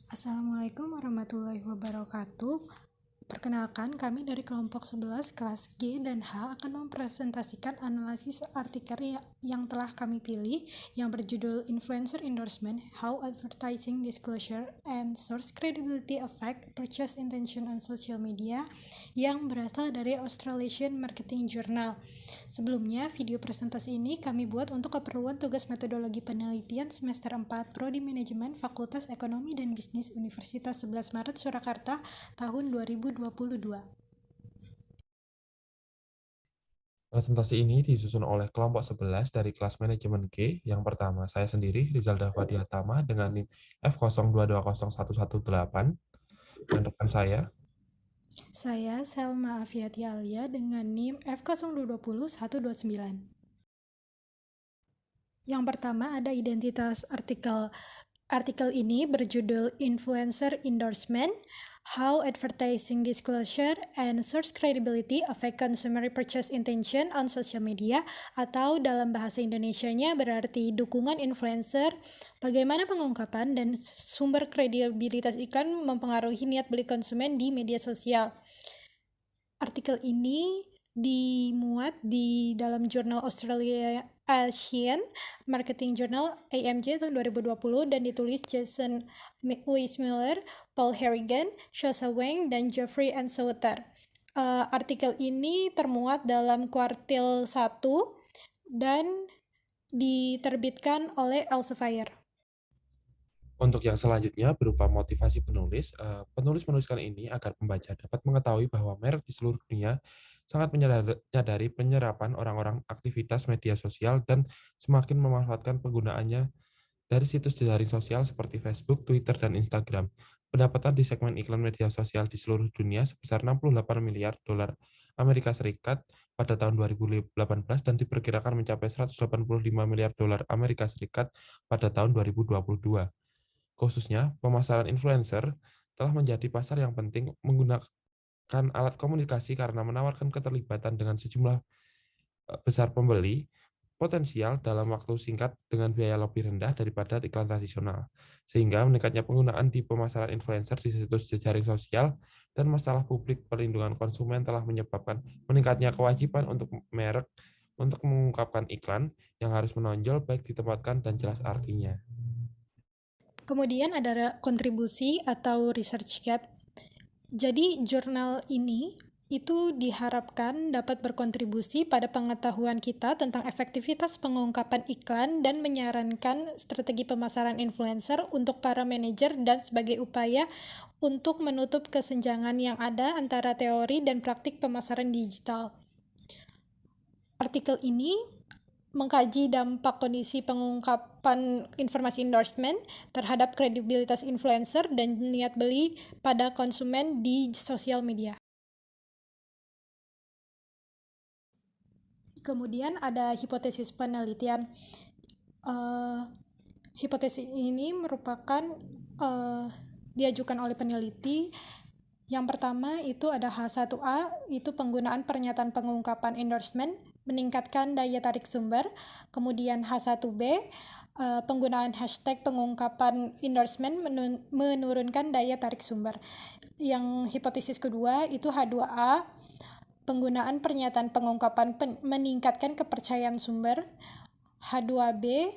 Assalamualaikum warahmatullahi wabarakatuh. Perkenalkan, kami dari kelompok 11 kelas G dan H akan mempresentasikan analisis artikel yang telah kami pilih yang berjudul Influencer Endorsement: How Advertising Disclosure and Source Credibility Affect Purchase Intention on Social Media, yang berasal dari Australian Marketing Journal. Sebelumnya, video presentasi ini kami buat untuk keperluan tugas metodologi penelitian semester 4 Prodi Manajemen Fakultas Ekonomi dan Bisnis Universitas 11 Maret Surakarta tahun 2022. Presentasi ini disusun oleh kelompok 11 dari kelas manajemen G. Yang pertama, saya sendiri, Rizalda Fadiatama, dengan NIM F02201118, dan rekan saya. Saya Selma Afiati Alia dengan NIM F0220-129. Yang pertama ada identitas artikel. Artikel ini berjudul Influencer Endorsement: How Advertising Disclosure and Source Credibility Affect Consumer Purchase Intention on Social Media, atau dalam bahasa Indonesianya berarti dukungan influencer, bagaimana pengungkapan dan sumber kredibilitas iklan mempengaruhi niat beli konsumen di media sosial. Artikel ini dimuat di dalam jurnal Australian Marketing Journal AMJ tahun 2020 dan ditulis Jason Weissmuller, Paul Harrigan, Shosha Wang, dan Geoffrey N. Sauter. Artikel ini termuat dalam kuartil 1 dan diterbitkan oleh Elsevier. Untuk yang selanjutnya berupa motivasi penulis. Penulis menuliskan ini agar pembaca dapat mengetahui bahwa merek di seluruh dunia sangat menyadari penyerapan orang-orang aktivitas media sosial dan semakin memanfaatkan penggunaannya dari situs jaring sosial seperti Facebook, Twitter, dan Instagram. Pendapatan di segmen iklan media sosial di seluruh dunia sebesar 68 miliar dolar Amerika Serikat pada tahun 2018 dan diperkirakan mencapai 185 miliar dolar Amerika Serikat pada tahun 2022. Khususnya, pemasaran influencer telah menjadi pasar yang penting menggunakan alat komunikasi karena menawarkan keterlibatan dengan sejumlah besar pembeli potensial dalam waktu singkat dengan biaya lebih rendah daripada iklan tradisional. Sehingga meningkatnya penggunaan di pemasaran influencer di situs jejaring sosial dan masalah publik perlindungan konsumen telah menyebabkan meningkatnya kewajiban untuk merek untuk mengungkapkan iklan yang harus menonjol, baik ditempatkan dan jelas artinya. Kemudian ada kontribusi atau research gap. Jadi jurnal ini itu diharapkan dapat berkontribusi pada pengetahuan kita tentang efektivitas pengungkapan iklan dan menyarankan strategi pemasaran influencer untuk para manajer dan sebagai upaya untuk menutup kesenjangan yang ada antara teori dan praktik pemasaran digital. Artikel ini mengkaji dampak kondisi pengungkapan informasi endorsement terhadap kredibilitas influencer dan niat beli pada konsumen di sosial media. Kemudian ada hipotesis penelitian. Hipotesis ini merupakan diajukan oleh peneliti. Yang pertama itu ada H1A, itu penggunaan pernyataan pengungkapan endorsement meningkatkan daya tarik sumber. Kemudian H1B, penggunaan hashtag pengungkapan endorsement menurunkan daya tarik sumber. Yang hipotesis kedua itu H2A, penggunaan pernyataan pengungkapan meningkatkan kepercayaan sumber. H2B,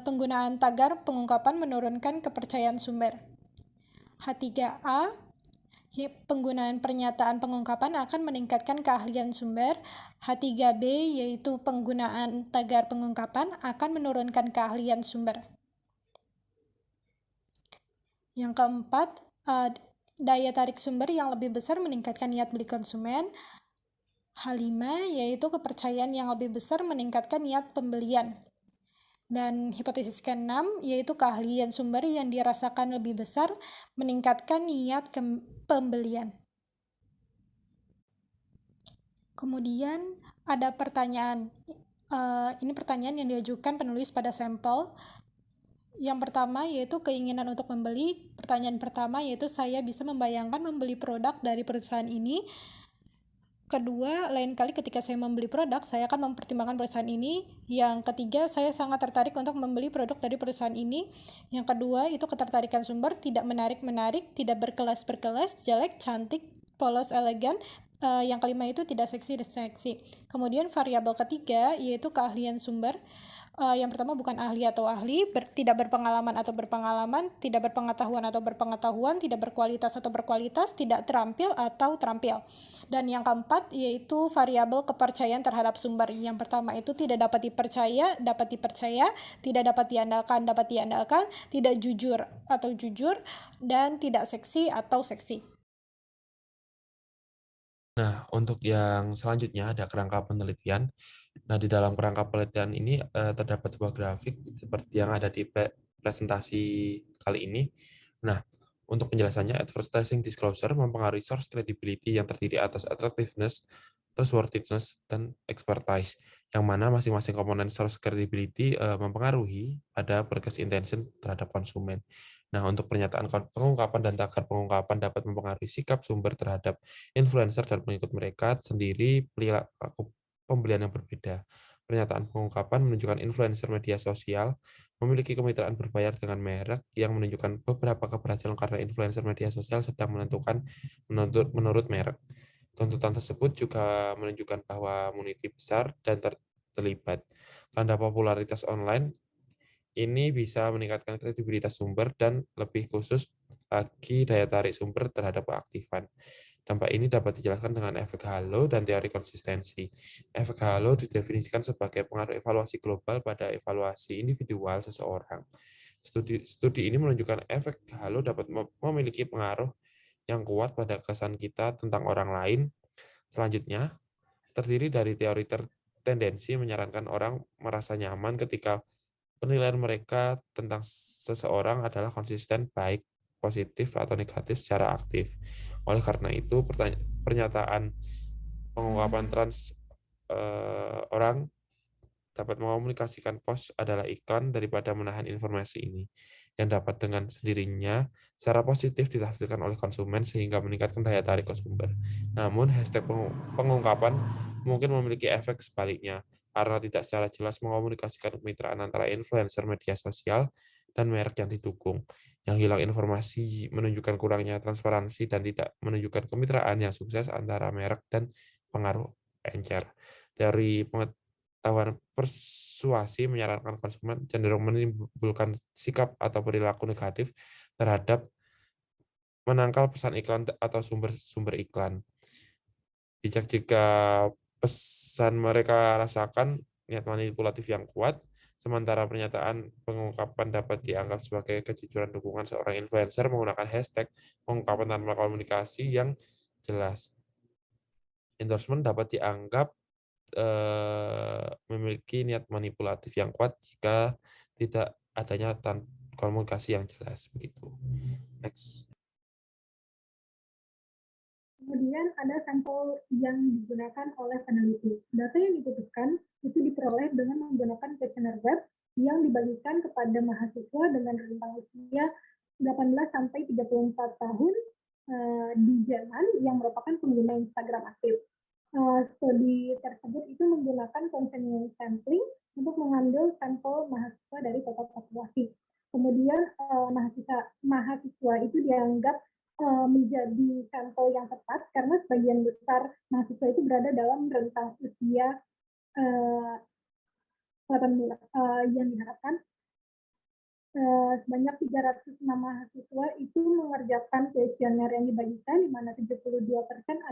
penggunaan tagar pengungkapan menurunkan kepercayaan sumber. H3A, penggunaan pernyataan pengungkapan akan meningkatkan keahlian sumber. H3B, yaitu penggunaan tagar pengungkapan akan menurunkan keahlian sumber. Yang keempat, daya tarik sumber yang lebih besar meningkatkan niat beli konsumen. H5, yaitu kepercayaan yang lebih besar meningkatkan niat pembelian. Dan hipotesis ke-6, yaitu keahlian sumber yang dirasakan lebih besar meningkatkan niat pembelian. Kemudian ada pertanyaan. Ini pertanyaan yang diajukan penulis pada sampel. Yang pertama yaitu keinginan untuk membeli. Pertanyaan pertama yaitu saya bisa membayangkan membeli produk dari perusahaan ini. Kedua, lain kali ketika saya membeli produk, saya akan mempertimbangkan perusahaan ini. Yang ketiga, saya sangat tertarik untuk membeli produk dari perusahaan ini. Yang kedua, itu ketertarikan sumber, tidak menarik-menarik, tidak berkelas-berkelas, jelek, cantik, polos, elegan. Yang kelima itu tidak seksi. Kemudian variabel ketiga yaitu keahlian sumber. Yang pertama bukan ahli atau ahli, tidak berpengalaman atau berpengalaman, tidak berpengetahuan atau berpengetahuan, tidak berkualitas atau berkualitas, tidak terampil atau terampil. Dan yang keempat yaitu variabel kepercayaan terhadap sumber. Yang pertama itu tidak dapat dipercaya, tidak dapat diandalkan, tidak jujur atau jujur, dan tidak seksi atau seksi. Nah, untuk yang selanjutnya ada kerangka penelitian. Nah, di dalam kerangka penelitian ini terdapat sebuah grafik seperti yang ada di presentasi kali ini. Nah, untuk penjelasannya, advertising disclosure mempengaruhi source credibility yang terdiri atas attractiveness, trustworthiness, dan expertise, yang mana masing-masing komponen source credibility mempengaruhi pada purchase intention terhadap konsumen. Nah, untuk pernyataan pengungkapan dan tagar pengungkapan dapat mempengaruhi sikap sumber terhadap influencer dan pengikut mereka sendiri perilaku pembelian yang berbeda. Pernyataan pengungkapan menunjukkan influencer media sosial memiliki kemitraan berbayar dengan merek yang menunjukkan beberapa keberhasilan karena influencer media sosial sedang menentukan menurut merek. Tuntutan tersebut juga menunjukkan bahwa community besar dan terlibat. Tanda popularitas online ini bisa meningkatkan kredibilitas sumber dan lebih khusus lagi daya tarik sumber terhadap keaktifan. Dampak ini dapat dijelaskan dengan efek halo dan teori konsistensi. Efek halo didefinisikan sebagai pengaruh evaluasi global pada evaluasi individual seseorang. Studi ini menunjukkan efek halo dapat memiliki pengaruh yang kuat pada kesan kita tentang orang lain. Selanjutnya, terdiri dari teori tendensi menyarankan orang merasa nyaman ketika penilaian mereka tentang seseorang adalah konsisten, baik positif atau negatif secara aktif. Oleh karena itu, pernyataan pengungkapan trans orang dapat mengomunikasikan pos adalah iklan daripada menahan informasi ini, yang dapat dengan sendirinya secara positif ditafsirkan oleh konsumen sehingga meningkatkan daya tarik ke sumber. Namun, hashtag pengungkapan mungkin memiliki efek sebaliknya, karena tidak secara jelas mengomunikasikan kemitraan antara influencer media sosial dan merek yang didukung. Yang hilang informasi menunjukkan kurangnya transparansi dan tidak menunjukkan kemitraan yang sukses antara merek dan pengaruh encer. Dari pengetahuan persuasi menyarankan konsumen cenderung menimbulkan sikap atau perilaku negatif terhadap menangkal pesan iklan atau sumber-sumber iklan. Bijak jika pesan mereka rasakan niat manipulatif yang kuat, sementara pernyataan pengungkapan dapat dianggap sebagai kejujuran dukungan seorang influencer menggunakan hashtag pengungkapan tanpa komunikasi yang jelas. Endorsement dapat dianggap memiliki niat manipulatif yang kuat jika tidak adanya komunikasi yang jelas begitu. Next. Kemudian ada sampel yang digunakan oleh peneliti. Data yang diputuskan itu diperoleh dengan menggunakan kuesioner web yang dibagikan kepada mahasiswa dengan rentang usia 18 sampai 34 tahun di Jerman yang merupakan pengguna Instagram aktif. Studi tersebut itu menggunakan continuous sampling untuk mengambil sampel mahasiswa dari total populasi. Kemudian mahasiswa itu dianggap menjadi sampel yang tepat karena sebagian besar mahasiswa itu berada dalam rentang usia 18 yang diharapkan sebanyak 306 mahasiswa itu mengerjakan kuesioner yang dibagikan, di mana 72%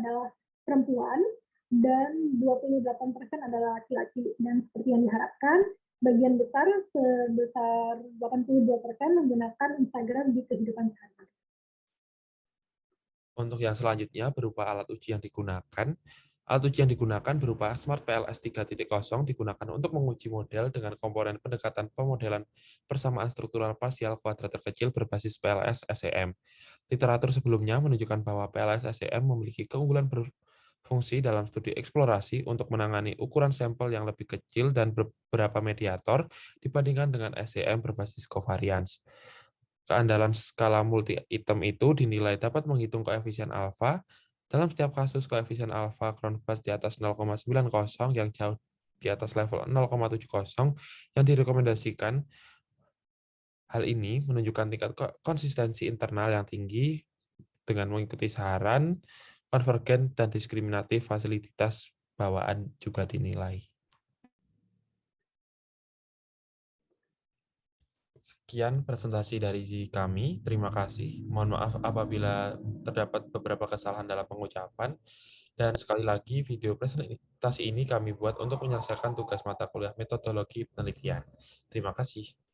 adalah perempuan dan 28% adalah laki-laki. Dan seperti yang diharapkan, bagian besar sebesar 82% menggunakan Instagram di kehidupan sehari-hari. Untuk yang selanjutnya berupa alat uji yang digunakan. Alat uji yang digunakan berupa Smart PLS 3.0 digunakan untuk menguji model dengan komponen pendekatan pemodelan persamaan struktural parsial kuadrat terkecil berbasis PLS SEM. Literatur sebelumnya menunjukkan bahwa PLS SEM memiliki keunggulan berfungsi dalam studi eksplorasi untuk menangani ukuran sampel yang lebih kecil dan beberapa mediator dibandingkan dengan SEM berbasis covariance. Keandalan skala multi-item itu dinilai dapat menghitung koefisien alfa Dalam setiap kasus, koefisien alfa converge di atas 0,90 yang jauh di atas level 0,70 yang direkomendasikan. Hal ini menunjukkan tingkat konsistensi internal yang tinggi dengan mengikuti saran, konvergen, dan diskriminatif fasilitas bawaan juga dinilai. Sekian presentasi dari kami. Terima kasih. Mohon maaf apabila terdapat beberapa kesalahan dalam pengucapan. Dan sekali lagi, video presentasi ini kami buat untuk menyelesaikan tugas mata kuliah metodologi penelitian. Terima kasih.